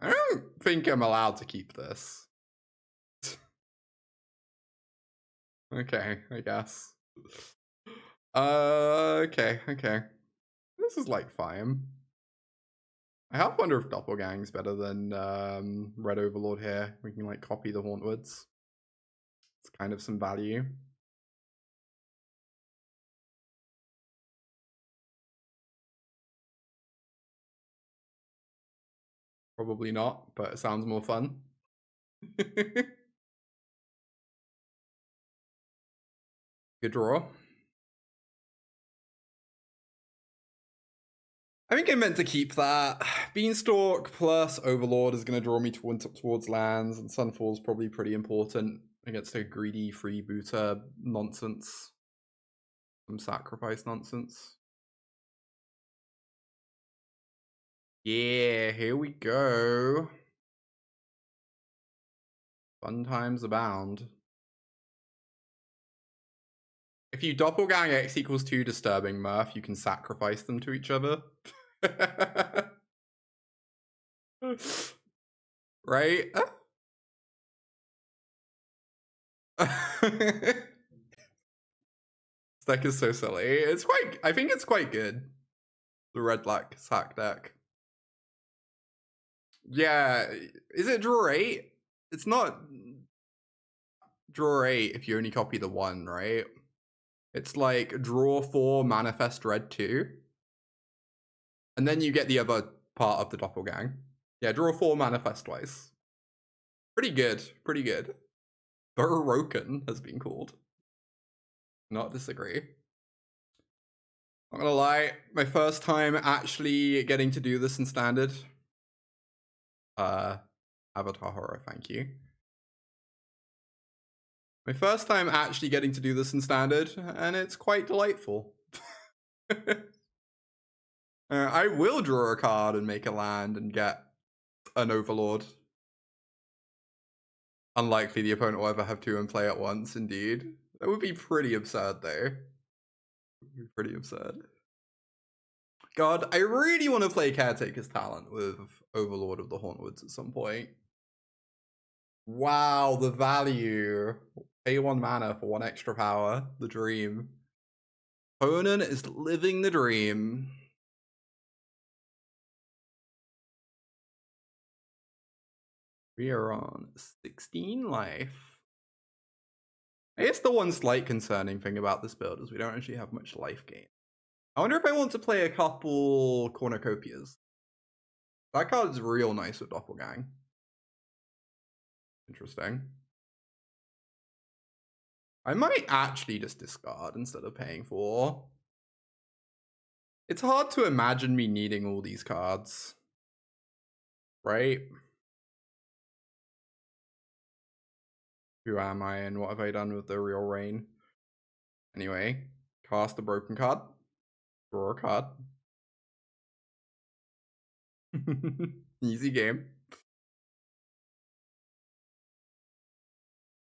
I don't think I'm allowed to keep this. Okay, I guess. Okay. This is like fine. I half wonder if Doppelgang's better than Red Overlord here. We can like copy the Hauntwoods. It's kind of some value. Probably not, but it sounds more fun. Good draw. I think I meant to keep that. Beanstalk plus Overlord is going to draw me towards lands, and Sunfall is probably pretty important against a greedy freebooter nonsense. Some sacrifice nonsense. Yeah, here we go. Fun times abound. If you doppelgang X equals 2 disturbing Murph, you can sacrifice them to each other. Right? This deck is so silly. It's quite, I think it's quite good. The red-black sack deck. Yeah, is it draw 8? It's not draw 8 if you only copy the 1, right? It's like draw 4, manifest red 2. And then you get the other part of the doppelgang. Yeah, draw 4, manifest twice. Pretty good, pretty good. Broken has been called. Not disagree. Not gonna lie, my first time actually getting to do this in standard. Avatar horror, thank you. My first time actually getting to do this in standard, and it's quite delightful. I will draw a card and make a land and get an Overlord. Unlikely the opponent will ever have 2 in play at once, indeed. That would be pretty absurd, though. It would be pretty absurd. God, I really want to play Caretaker's Talent with Overlord of the Hauntwoods at some point. Wow, the value. Pay 1 mana for 1 extra power. The dream. Opponent is living the dream. We are on 16 life. I guess the one slight concerning thing about this build is we don't actually have much life gain. I wonder if I want to play a couple cornucopias. That card is real nice with Doppelgang. Interesting. I might actually just discard instead of paying for. It's hard to imagine me needing all these cards. Right? Who am I and what have I done with the real rain? Anyway, cast a broken card. Draw a card. Easy game.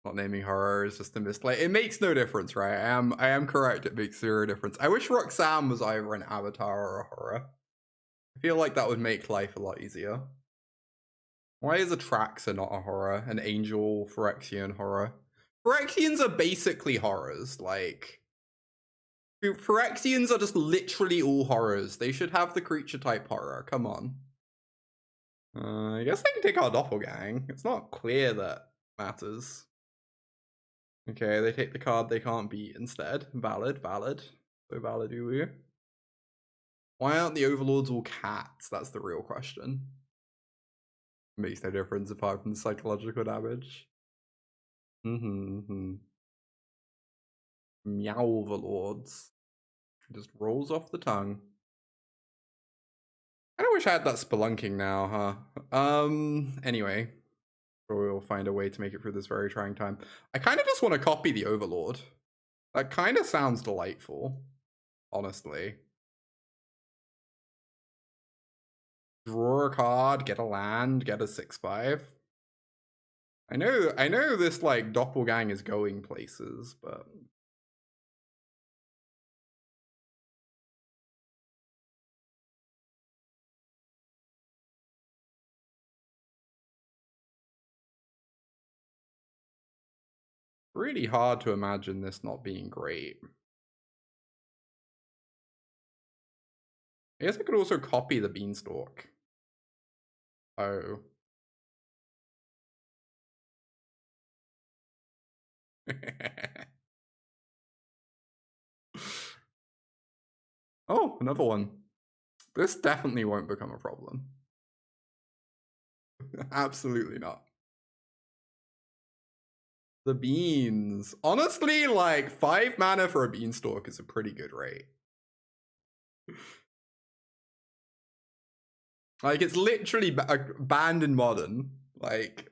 Not naming horror is just a misplay. It makes no difference, right? I am correct. It makes 0 difference. I wish Roxanne was either an avatar or a horror. I feel like that would make life a lot easier. Why is Atraxa not a horror? An angel Phyrexian horror? Phyrexians are basically horrors. Like, Phyrexians are just literally all horrors. They should have the creature type horror. Come on. I guess they can take our Doppelgang. It's not clear that matters. Okay, they take the card they can't beat instead. Valid. So valid, we. Why aren't the Overlords all cats? That's the real question. Makes no difference apart from the psychological damage. Meow Overlords. Just rolls off the tongue. I wish I had that Spelunking now, huh? Anyway. We'll find a way to make it through this very trying time. I kind of just want to copy the Overlord. That kind of sounds delightful, honestly. Draw a card, get a land, get a 6/5. I know this like Doppelgang is going places, but Really hard to imagine this not being great. I guess I could also copy the Beanstalk. Oh. Oh, another one. This definitely won't become a problem. Absolutely not. The beans. Honestly, like 5 mana for a Beanstalk is a pretty good rate. Like, it's literally banned in Modern. Like,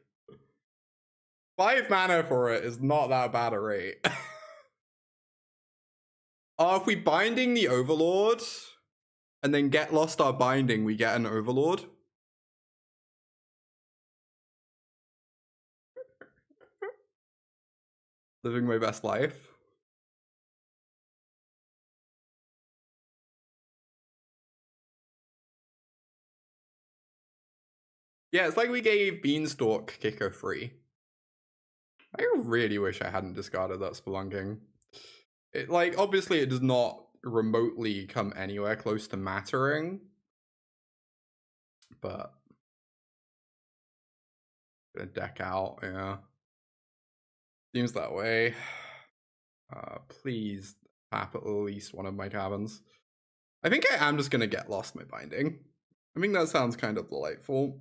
5 mana for it is not that bad a rate. If we binding the Overlord and then get lost our binding, we get an Overlord. Living my best life. Yeah, it's like we gave Beanstalk kicker free. I really wish I hadn't discarded that Spelunking. Like, obviously it does not remotely come anywhere close to mattering. But gonna deck out, yeah. Seems that way. Please tap at least one of my caverns. I think I am just gonna get lost my binding. I think that sounds kind of delightful.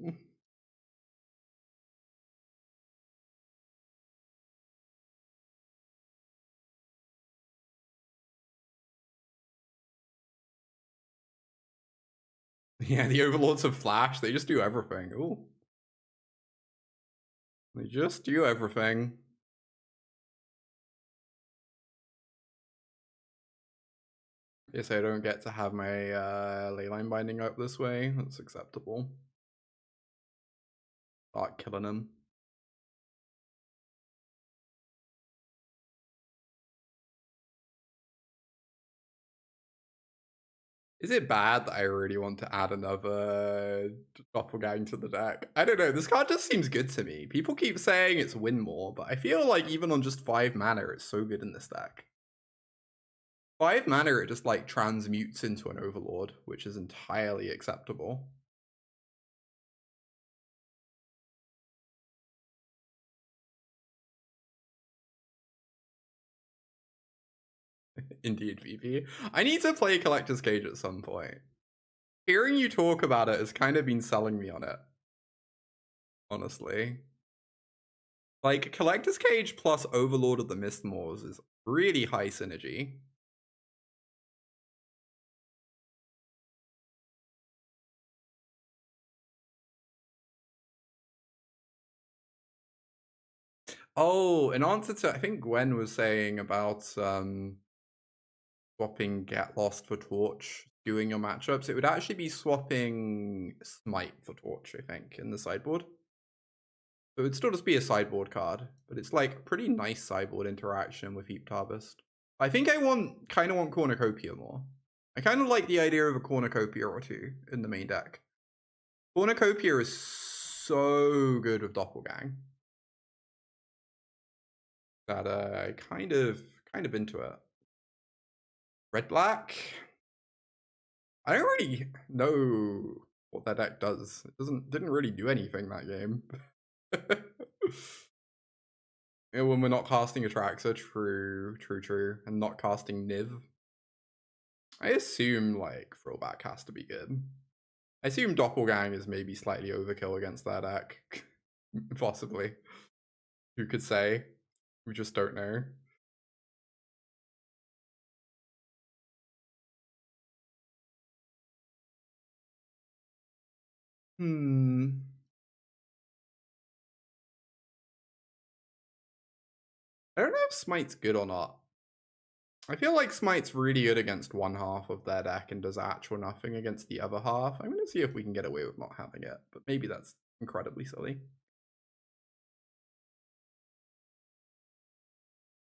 Yeah, the Overlords of Flash, they just do everything. Ooh. They just do everything. Guess I don't get to have my Leyline Binding up this way. That's acceptable. Start killing him. Is it bad that I really want to add another Doppelgang to the deck? I don't know. This card just seems good to me. People keep saying it's win more, but I feel like even on just 5 mana, it's so good in this deck. 5 mana, it just like transmutes into an Overlord, which is entirely acceptable. Indeed, VP. I need to play Collector's Cage at some point. Hearing you talk about it has kind of been selling me on it. Honestly. Like, Collector's Cage plus Overlord of the Mistmoors is really high synergy. Oh, in answer to, I think Gwen was saying about swapping Get Lost for Torch, doing your matchups, it would actually be swapping Smite for Torch, I think, in the sideboard. So it would still just be a sideboard card, but it's like pretty nice sideboard interaction with Heaped Harvest. I think I kind of want Cornucopia more. I kind of like the idea of a Cornucopia or two in the main deck. Cornucopia is so good with Doppelgang that I kind of into it. Red black. I don't really know what that deck does. It didn't really do anything that game. Yeah, when we're not casting Atraxa, true, and not casting Niv. I assume like Frillback has to be good. I assume Doppelgang is maybe slightly overkill against that deck. Possibly. Who could say? We just don't know. I don't know if Smite's good or not. I feel like Smite's really good against one half of their deck and does actual nothing against the other half. I'm going to see if we can get away with not having it, but maybe that's incredibly silly.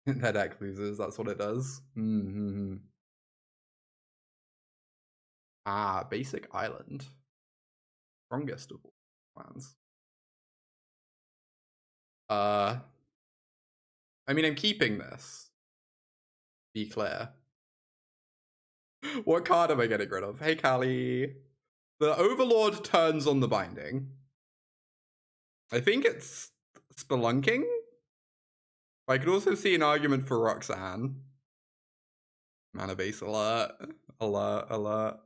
Their deck loses, that's what it does. Ah, basic island. Strongest of all plans. I mean, I'm keeping this. Be clear. What card am I getting rid of? Hey, Callie. The Overlord turns on the binding. I think it's Spelunking. I could also see an argument for Roxanne. Mana base alert. Alert, alert.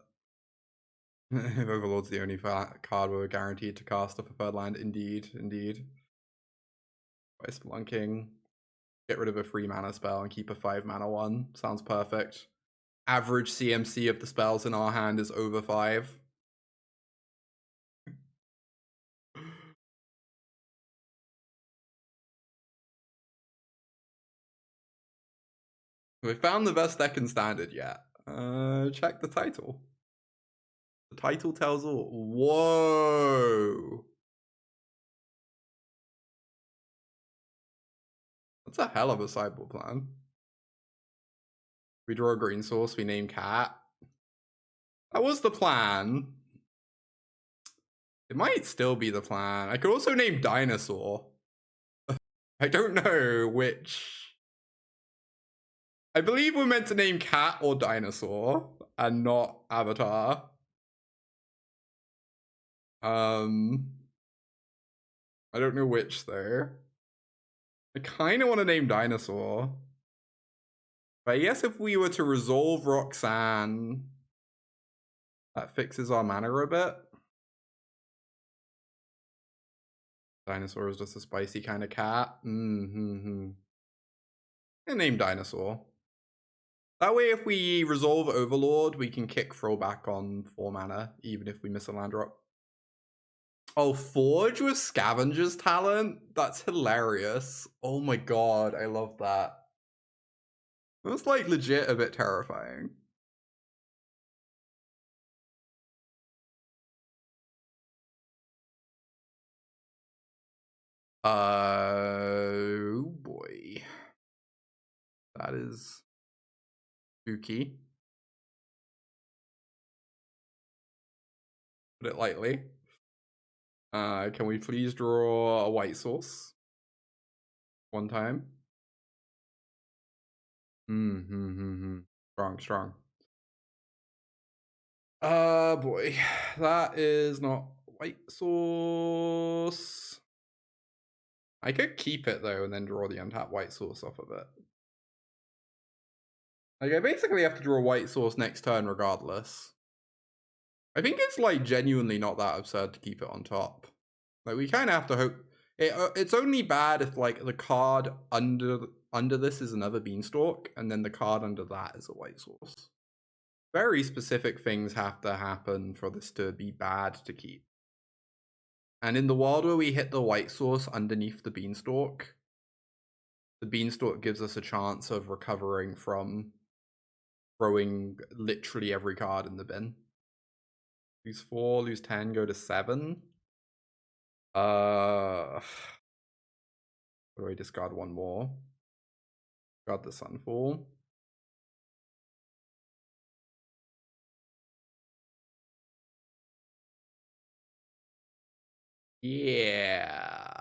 If Overlord's the only card we're guaranteed to cast off a third land, indeed, indeed. By Spelunking. Get rid of a free mana spell and keep a 5 mana one. Sounds perfect. Average CMC of the spells in our hand is over 5. We found the best deck in Standard yet. Check the title. The title tells all. Whoa! That's a hell of a sideboard plan. We draw a green source, we name Cat. That was the plan. It might still be the plan. I could also name Dinosaur. I don't know which. I believe we're meant to name Cat or Dinosaur and not Avatar. I don't know which though. I kind of want to name Dinosaur. But I guess if we were to resolve Roxanne, that fixes our mana a bit. Dinosaur is just a spicy kind of cat. And name Dinosaur. That way, if we resolve Overlord, we can kick Frillback on 4 mana, even if we miss a land drop. Oh, Forge with Scavenger's talent? That's hilarious. Oh my god, I love that. That's like legit a bit terrifying. Oh boy. That is spooky. Put it lightly. Can we please draw a white source? One time. Strong, strong. Boy. That is not white source. I could keep it though and then draw the untapped white source off of it. Like I basically have to draw a white source next turn regardless. I think it's like genuinely not that absurd to keep it on top. Like we kind of have to hope it's only bad if like the card under this is another beanstalk and then the card under that is a white source. Very specific things have to happen for this to be bad to keep. And in the world where we hit the white source underneath the beanstalk gives us a chance of recovering from throwing literally every card in the bin. Lose 4, lose 10, go to 7. What do I discard one more? Discard the Sunfall. Yeah.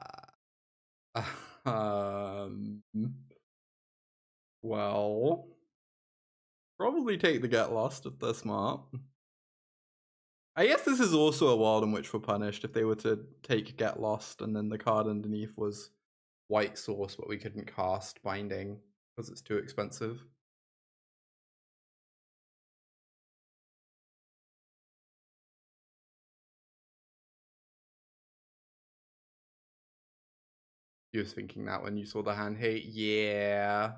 Well, probably take the Get Lost if they're smart. I guess this is also a world in which we're punished if they were to take Get Lost and then the card underneath was white source, but we couldn't cast Binding because it's too expensive. You was thinking that when you saw the hand hate? Yeah.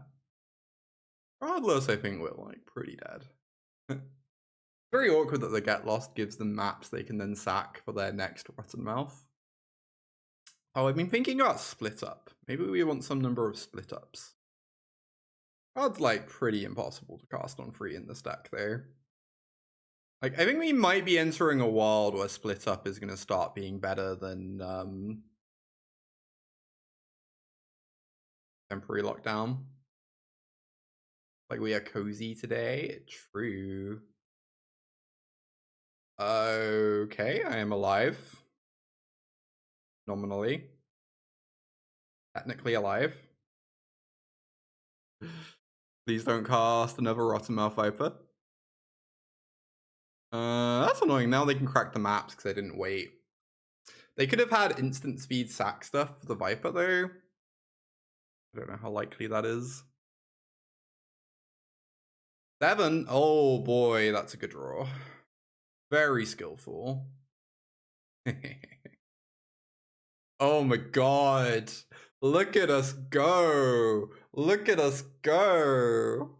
Regardless, I think we're like pretty dead. Very awkward that the Get Lost gives them maps they can then sack for their next Rotten Mouth. Oh, I've been thinking about Split Up. Maybe we want some number of Split Ups. Card's like pretty impossible to cast on free in this deck though. Like I think we might be entering a world where Split Up is going to start being better than Temporary Lockdown. Like we are cozy today. True. Okay, I am alive. Nominally. Technically alive. Please don't cast another Rottenmouth Viper. That's annoying. Now they can crack the maps because they didn't wait. They could have had instant speed sack stuff for the Viper though. I don't know how likely that is. 7. Oh boy, that's a good draw. Very skillful. Oh my god. Look at us go. Look at us go.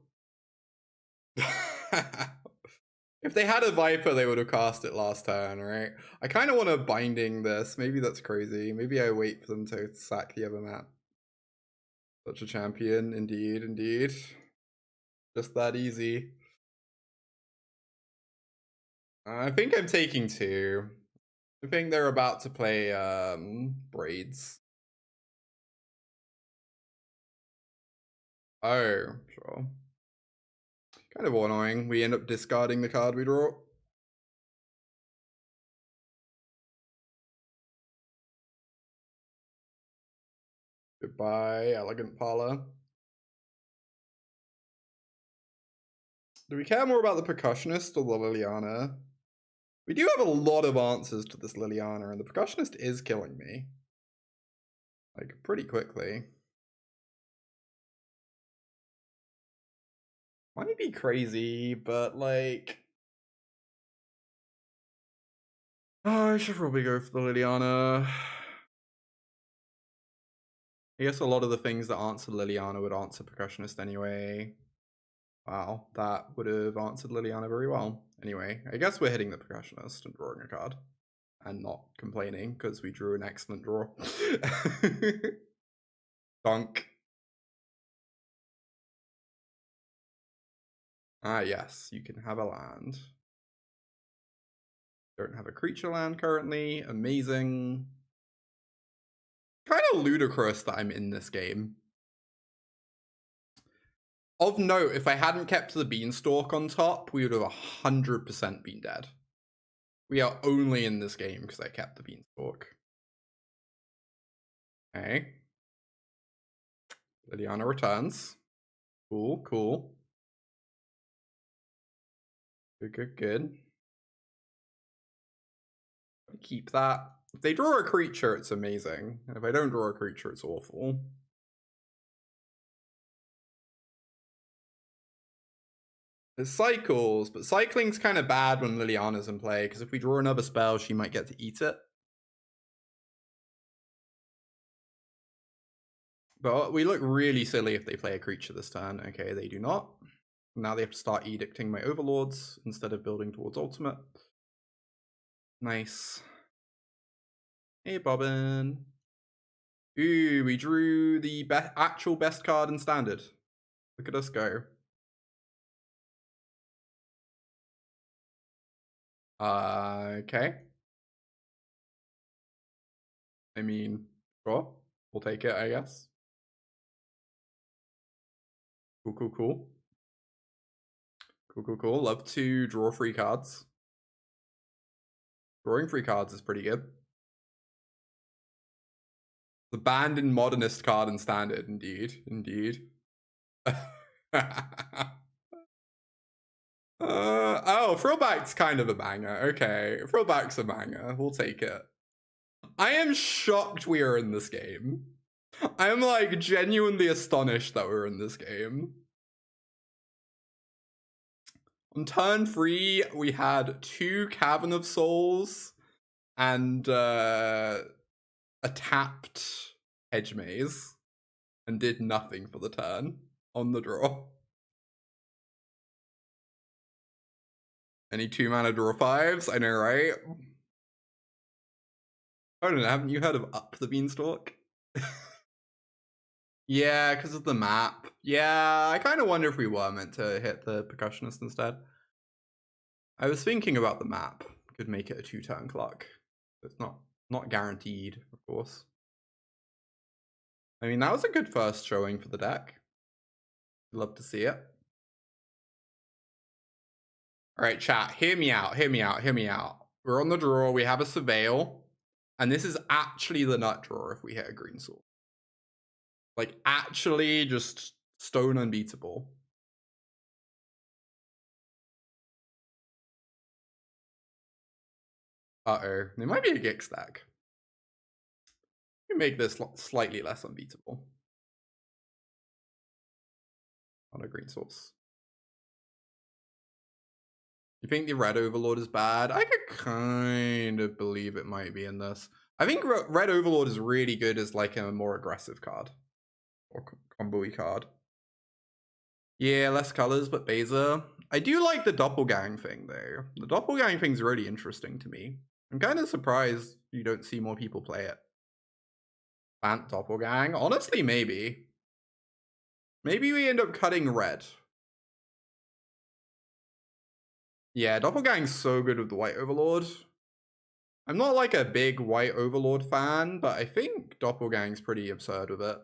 If they had a Viper, they would have cast it last turn, right? I kind of want to Binding this. Maybe that's crazy. Maybe I wait for them to sack the other map. Such a champion. Indeed, indeed. Just that easy. I think I'm taking 2. I think they're about to play Braids. Oh, sure. Kind of annoying. We end up discarding the card we draw. Goodbye, Elegant Parlor. Do we care more about the Percussionist or the Liliana? We do have a lot of answers to this Liliana, and the Percussionist is killing me. Like, pretty quickly. Might be crazy, but like... Oh, I should probably go for the Liliana. I guess a lot of the things that answer Liliana would answer Percussionist anyway. Wow, that would have answered Liliana very well. Anyway, I guess we're hitting the Percussionist and drawing a card. And not complaining, because we drew an excellent draw. Dunk. Ah, yes, you can have a land. Don't have a creature land currently. Amazing. Kind of ludicrous that I'm in this game. Of note, if I hadn't kept the Beanstalk on top, we would have 100% been dead. We are only in this game because I kept the Beanstalk. Okay. Liliana returns. Cool, cool. Good, good, good. Keep that. If they draw a creature, it's amazing. And if I don't draw a creature, it's awful. It cycles, but cycling's kind of bad when Liliana's in play, because if we draw another spell, she might get to eat it. But we look really silly if they play a creature this turn. Okay, they do not. Now they have to start edicting my overlords instead of building towards ultimate. Nice. Hey, Bobbin. Ooh, we drew the actual best card in Standard. Look at us go. Okay. I mean, sure. We'll take it, I guess. Cool, cool, cool. Cool, cool, cool. Love to draw free cards. Drawing free cards is pretty good. The banned in Modernist card in Standard, indeed, indeed. Oh, Frillback's kind of a banger. Okay, Frillback's a banger. We'll take it. I am shocked we are in this game. I'm like genuinely astonished that we're in this game. On turn 3, we had 2 Cavern of Souls and a tapped Hedge Maze and did nothing for the turn on the draw. Any 2-mana draw 5s? I know, right? I don't know, haven't you heard of Up the Beanstalk? Yeah, because of the map. Yeah, I kind of wonder if we were meant to hit the Percussionist instead. I was thinking about the map. Could make it a 2-turn clock. It's not guaranteed, of course. I mean, that was a good first showing for the deck. Love to see it. All right, chat, hear me out, hear me out, hear me out. We're on the draw, we have a Surveil, and this is actually the nut draw if we hit a green sword. Like, actually just Stone unbeatable. Uh-oh. It might be a Gix stack. We make this slightly less unbeatable. On a green source. You think the red Overlord is bad? I could kind of believe it might be in this. I think red Overlord is really good as like a more aggressive card. Or combo-y card. Yeah, less colors, but Beza. I do like the Doppelgang thing, though. The Doppelgang thing's really interesting to me. I'm kind of surprised you don't see more people play it. Savant Doppelgang? Honestly, maybe. Maybe we end up cutting red. Yeah, Doppelgang's so good with the white Overlord. I'm not like a big white Overlord fan, but I think Doppelgang's pretty absurd with it.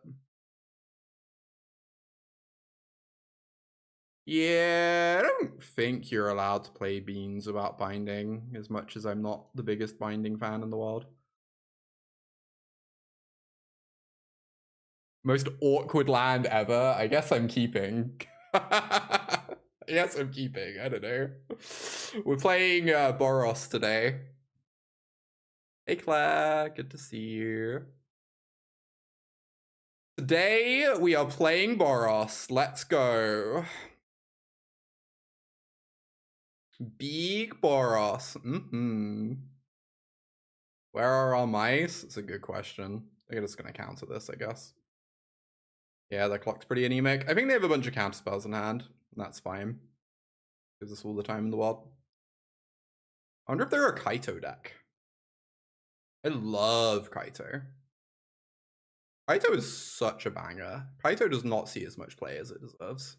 Yeah, I don't think you're allowed to play Beans without binding, as much as I'm not the biggest binding fan in the world. Most awkward land ever. I guess I'm keeping. Yes, I'm keeping. I don't know. We're playing Boros today. Hey Claire, good to see you. Today we are playing Boros. Let's go. Big Boros. Where are our mice? It's a good question. They're just gonna counter this, I guess. Yeah, their clock's pretty anemic. I think they have a bunch of counter spells in hand, and that's fine. Gives us all the time in the world. I wonder if they're a Kaito deck. I love Kaito. Kaito is such a banger. Kaito does not see as much play as it deserves.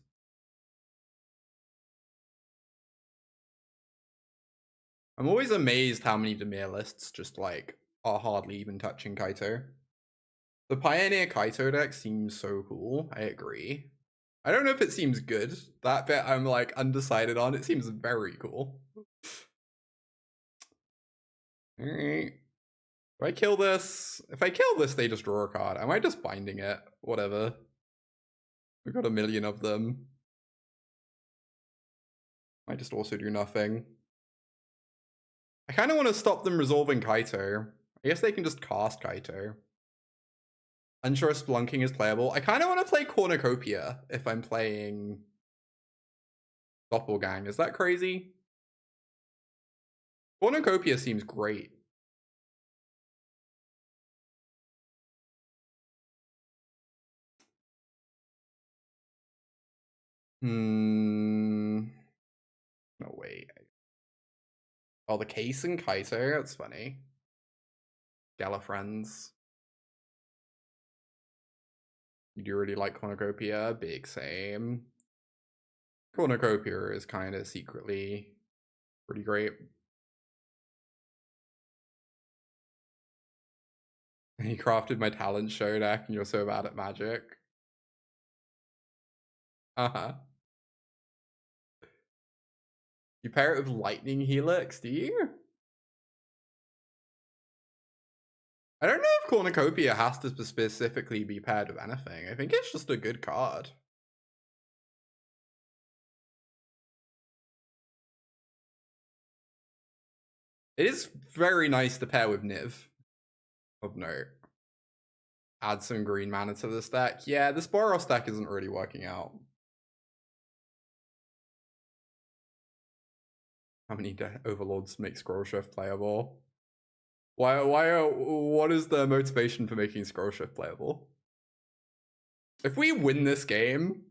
I'm always amazed how many Dimir lists just like are hardly even touching Kaito. The Pioneer Kaito deck seems so cool. I agree. I don't know if it seems good. That bit I'm like undecided on. It seems very cool. Alright. Do I kill this? If I kill this, they just draw a card. Am I just binding it? Whatever. We've got a million of them. I just also do nothing. I kind of want to stop them resolving Kaito. I guess they can just cast Kaito. Unsure Spelunking is playable. I kind of want to play Cornucopia if I'm playing Doppelgang. Is that crazy? Cornucopia seems great. No, wait. Oh, the case and Kaito? That's funny. Gallifriends. You do really like Cornucopia? Big same. Cornucopia is kind of secretly pretty great. He crafted my talent show deck and you're so bad at Magic. Uh-huh. You pair it with Lightning Helix, do you? I don't know if Cornucopia has to specifically be paired with anything. I think it's just a good card. It is very nice to pair with Niv. Of note. Add some green mana to this deck. Yeah, this Boros deck isn't really working out. How many Overlords make Scrollshift playable? What is the motivation for making Scrollshift playable? If we win this game,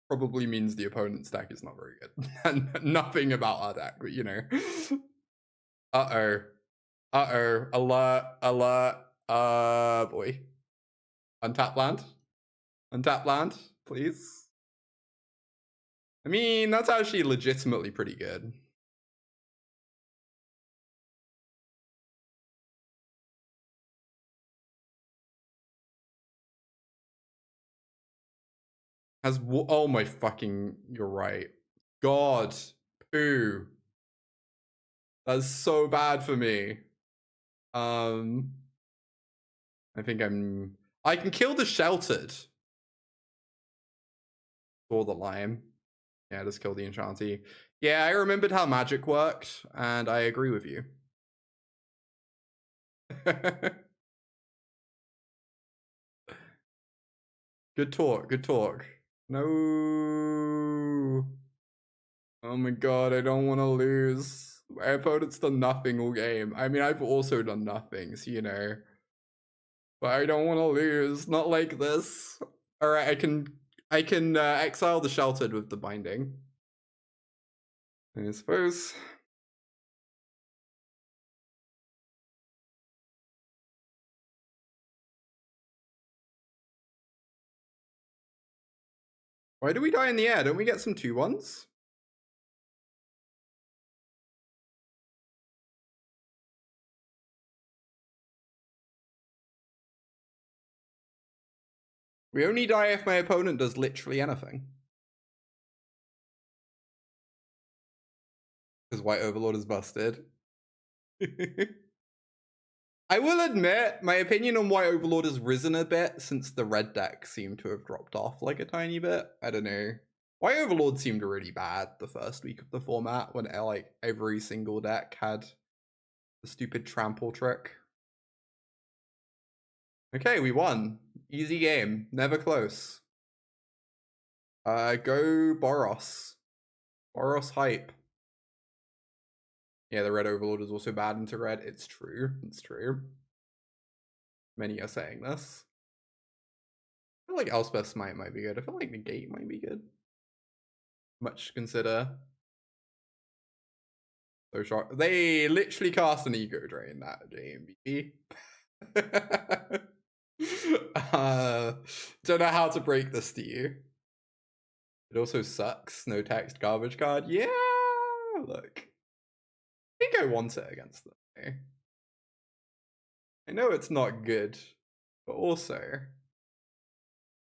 probably means the opponent's deck is not very good. And nothing about our deck, but you know. Uh-oh. Uh-oh. Alert. Alert. Boy. Untap land. Untap land, please. I mean, that's actually legitimately pretty good. Oh my fucking, you're right. God. Poo. That's so bad for me. I think I can kill the Sheltered. Saw the lime. Yeah, just kill the enchanty. Yeah, I remembered how magic worked, and I agree with you. Good talk, good talk. No. Oh my god, I don't want to lose. My opponent's done nothing all game. I mean, I've also done nothing, so you know. But I don't want to lose. Not like this. Alright, I can exile the Sheltered with the Binding. I suppose. Why do we die in the air? Don't we get some 2/1s? We only die if my opponent does literally anything. Because White Overlord is busted. I will admit, my opinion on White Overlord has risen a bit since the red deck seemed to have dropped off like a tiny bit. I don't know. White Overlord seemed really bad the first week of the format when like every single deck had the stupid trample trick. Okay, we won. Easy game. Never close. Go Boros. Boros hype. Yeah, the red Overlord is also bad into red. It's true. It's true. Many are saying this. I feel like Elspeth Smite might be good. I feel like Negate might be good. Much to consider. So short. They literally cast an ego drain that JMB. Don't know how to break this to you. It also sucks. No text garbage card. Yeah, look. I think I want it against them. Okay? I know it's not good, but also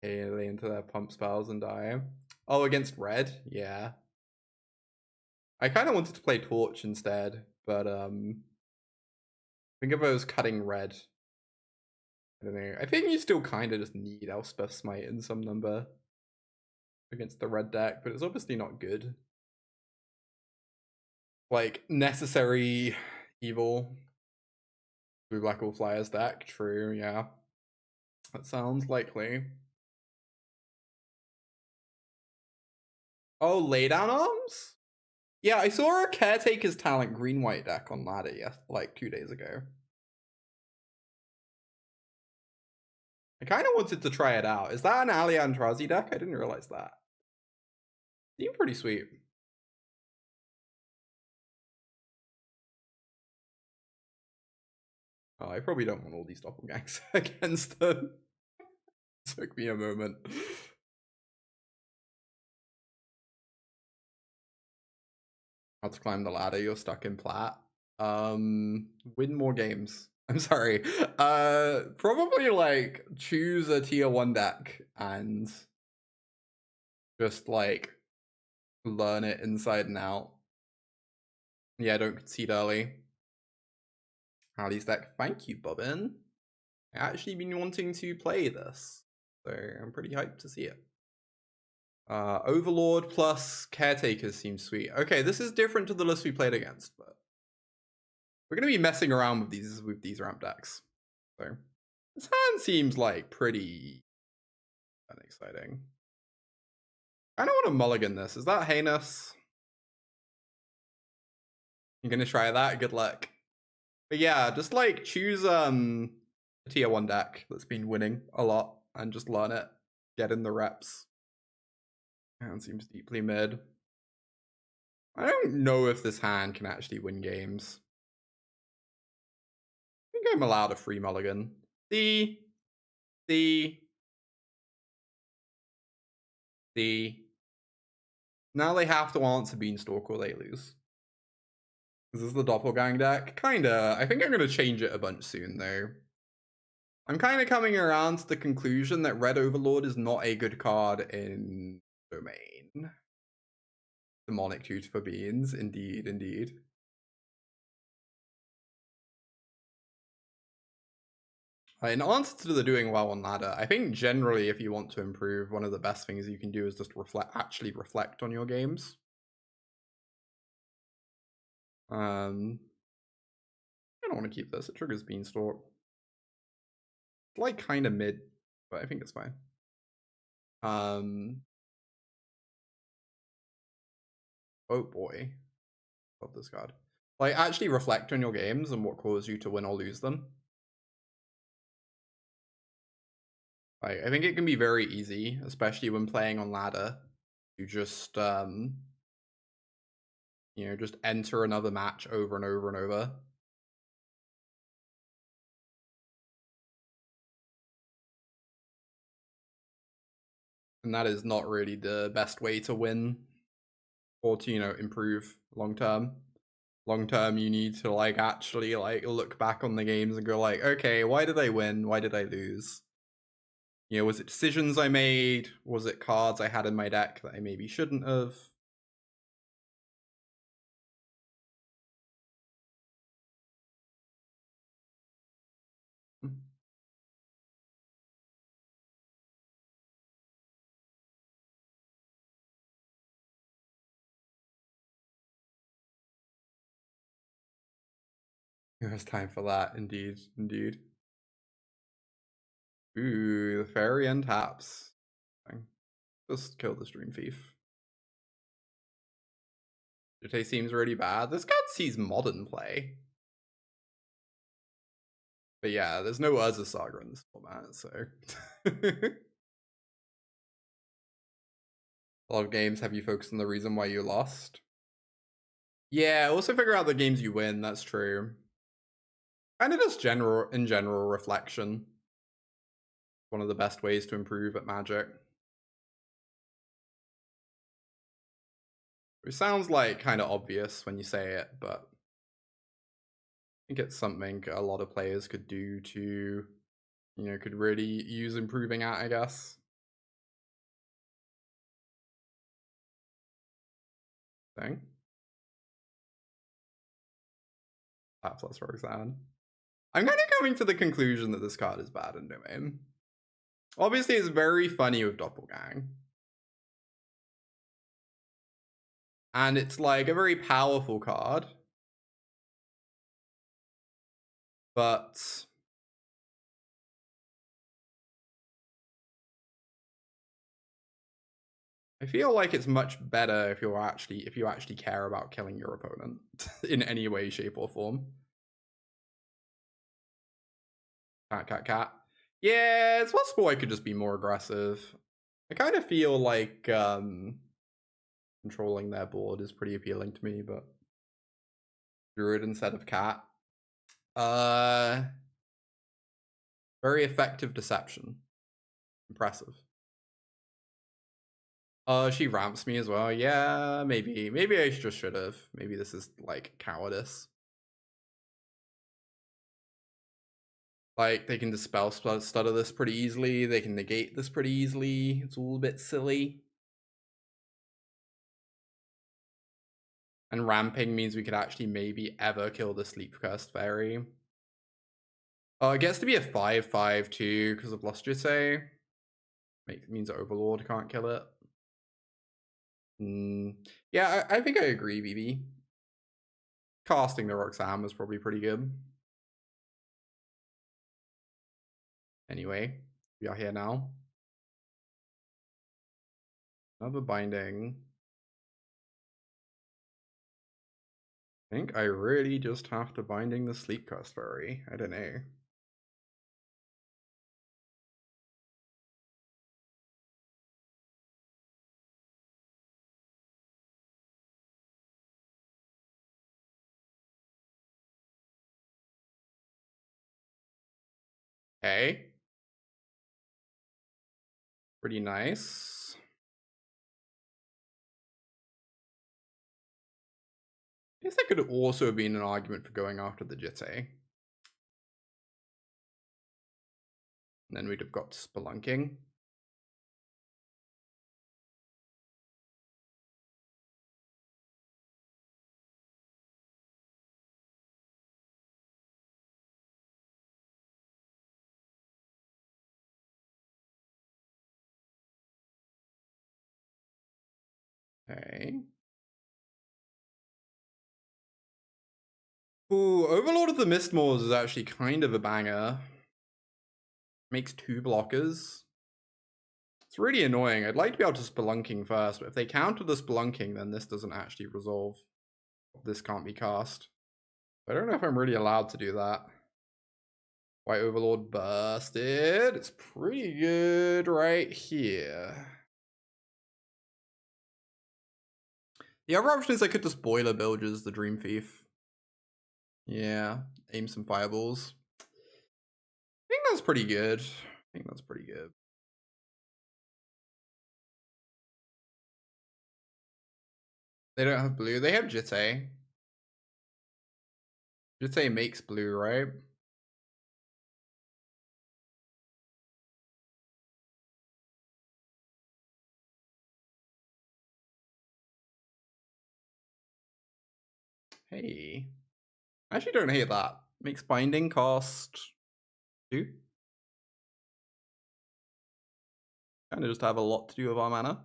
lay into their pump spells and die. Oh, against red? Yeah. I kind of wanted to play Torch instead, but I think if I was cutting red, I don't know. I think you still kind of just need Elspeth Smite in some number against the red deck, but it's obviously not good. Like, necessary evil. Blue Black All Flyers deck, true, yeah. That sounds likely. Oh, Laydown Arms? Yeah, I saw a Caretaker's Talent green-white deck on ladder, like 2 days ago. I kind of wanted to try it out. Is that an Aliandrazi deck? I didn't realize that. Seemed pretty sweet. Oh, I probably don't want all these Doppelgangs against them. Took me a moment. How to climb the ladder, you're stuck in plat. Win more games. I'm sorry. Probably like choose a tier 1 deck and just like learn it inside and out. Yeah, don't concede early. Hallie's deck. Thank you, Bobbin. I actually been wanting to play this, so I'm pretty hyped to see it. Overlord plus Caretakers seems sweet. Okay, this is different to the list we played against, but we're gonna be messing around with these ramp decks. So this hand seems like pretty unexciting. I don't want to mulligan this. Is that heinous? I'm gonna try that. Good luck. But yeah, just like choose a tier 1 deck that's been winning a lot and just learn it. Get in the reps. Hand seems deeply mid. I don't know if this hand can actually win games. I think I'm allowed a free mulligan. The. Now they have to answer Beanstalk or they lose. This is the Doppelgang deck. Kinda. I think I'm gonna change it a bunch soon though. I'm kind of coming around to the conclusion that Red Overlord is not a good card in Domain. Demonic Tooth for Beans, indeed, indeed. In answer to the doing well on ladder, I think generally if you want to improve, one of the best things you can do is just actually reflect on your games. I don't want to keep this. It triggers Beanstalk. It's like kind of mid, but I think it's fine. Oh boy. Love this card. Like, actually reflect on your games and what caused you to win or lose them. Like, I think it can be very easy, especially when playing on ladder, to just, you know, just enter another match over and over and over. And that is not really the best way to win or to, you know, improve long term. Long term, you need to like actually like look back on the games and go like, okay, why did I win? Why did I lose? You know, was it decisions I made? Was it cards I had in my deck that I maybe shouldn't have? There's time for that, indeed, indeed. Ooh, the fairy and taps. Just kill this Dream Thief. Jite seems really bad. This card sees modern play. But yeah, there's no Urza Saga in this format, so. A lot of games have you focused on the reason why you lost. Yeah, also figure out the games you win, that's true. Kind of just in general reflection. One of the best ways to improve at Magic. It sounds like kind of obvious when you say it, but I think it's something a lot of players could do to, you know, could really use improving at, I guess. Thing. That plus Roxanne. I'm kind of coming to the conclusion that this card is bad in Domain. Obviously, it's very funny with Doppelgang. And it's like a very powerful card. But I feel like it's much better if you actually care about killing your opponent in any way, shape, or form. Cat. Yeah, it's possible I could just be more aggressive. I kind of feel like controlling their board is pretty appealing to me, but Druid instead of cat. Very effective deception. Impressive. She ramps me as well. Yeah, maybe I just should have. Maybe this is like cowardice. Like, they can dispel stutter this pretty easily. They can negate this pretty easily. It's all a bit silly. And ramping means we could actually maybe ever kill the Sleep Cursed Fairy. It gets to be a 5/5 too because of Lush Portico. Means Overlord can't kill it. Yeah, I think I agree, BB. Casting the Roxanne was probably pretty good. Anyway, we are here now. Another binding. I think I really just have to binding the Sleep Cursed Fairy. I don't know. Okay. Pretty nice. I guess that could also have been an argument for going after the Jite. And then we'd have got Spelunking. Okay. Ooh, Overlord of the Mistmoors is actually kind of a banger. Makes 2 blockers. It's really annoying. I'd like to be able to Spelunking first, but if they counter the Spelunking, then this doesn't actually resolve. This can't be cast. I don't know if I'm really allowed to do that. White Overlord busted. It's pretty good right here. The other option is I could just Boilerbilges the Dream Thief. Yeah, aim some fireballs. I think that's pretty good. They don't have blue. They have Jitte. Jitte makes blue, right? Hey. I actually don't hate that. Makes binding cost 2. Kind of just have a lot to do with our mana.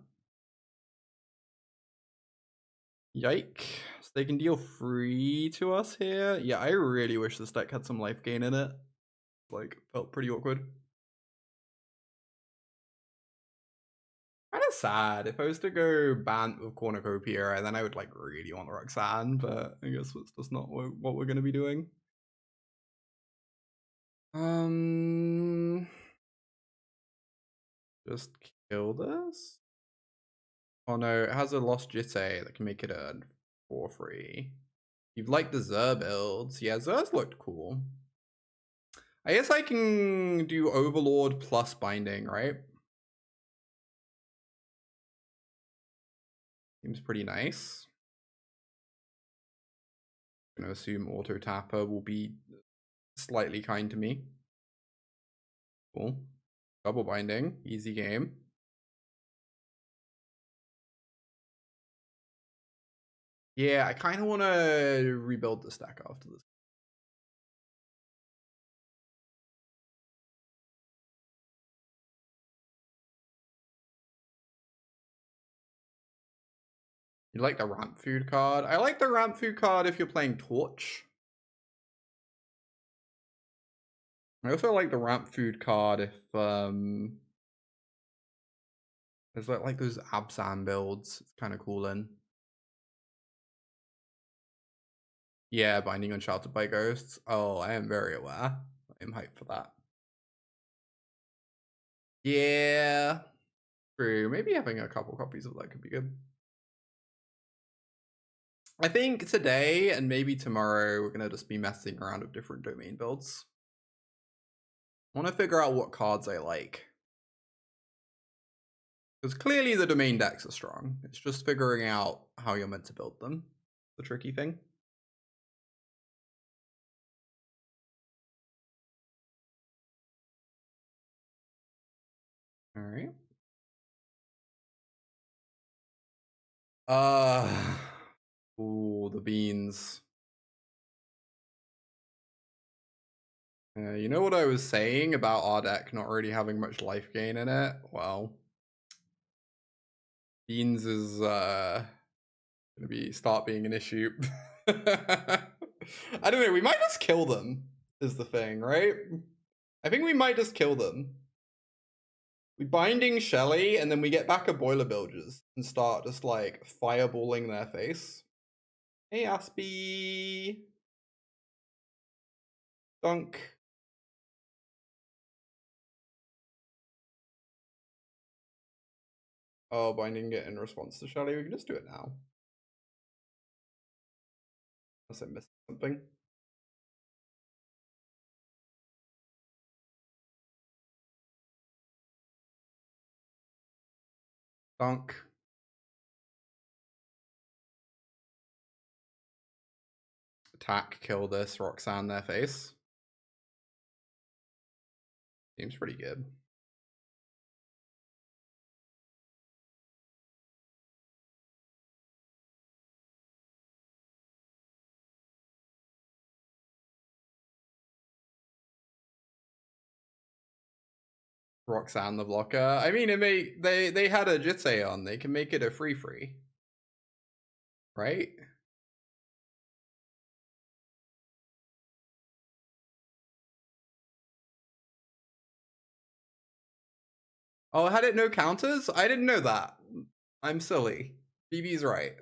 Yike. So they can deal 3 to us here. Yeah, I really wish this deck had some life gain in it. Like, felt pretty awkward. Kind of sad. If I was to go Bant with Cornucopia, then I would like really want Roxanne, but I guess it's just not what we're going to be doing. Just kill this? Oh no, it has a Lost Jitte that can make it a 4/3. You've liked the Xur builds. Yeah, Xur's looked cool. I guess I can do Overlord plus Binding, right? Seems pretty nice. I'm gonna assume Auto Tapper will be slightly kind to me. Cool. Double Binding, easy game. Yeah, I kind of want to rebuild this deck after this. You like the Ramp Food card? I like the Ramp Food card if you're playing Torch. I also like the Ramp Food card if there's like those Absan builds. It's kind of cool in. Yeah, Binding Uncharted by Ghosts. Oh, I am very aware. I'm hyped for that. Yeah, true. Maybe having a couple copies of that could be good. I think today and maybe tomorrow we're gonna just be messing around with different domain builds. I want to figure out what cards I like. Because clearly the domain decks are strong. It's just figuring out how you're meant to build them. The tricky thing. All right. Ooh, the beans. You know what I was saying about our deck not really having much life gain in it? Well, beans is gonna start being an issue. I don't know, we might just kill them, is the thing, right? I think we might just kill them. We binding Shelly, and then we get back a Boilerbilges and start just like fireballing their face. Hey, Aspie. Dunk. Oh, binding it in response to Shelly. We can just do it now. Unless I missed something. Dunk. Attack, kill this, Roxanne their face. Seems pretty good. Roxanne the blocker. I mean, they had a Jitte on. They can make it a free. right? Oh, had it no counters? I didn't know that. I'm silly. BB's right.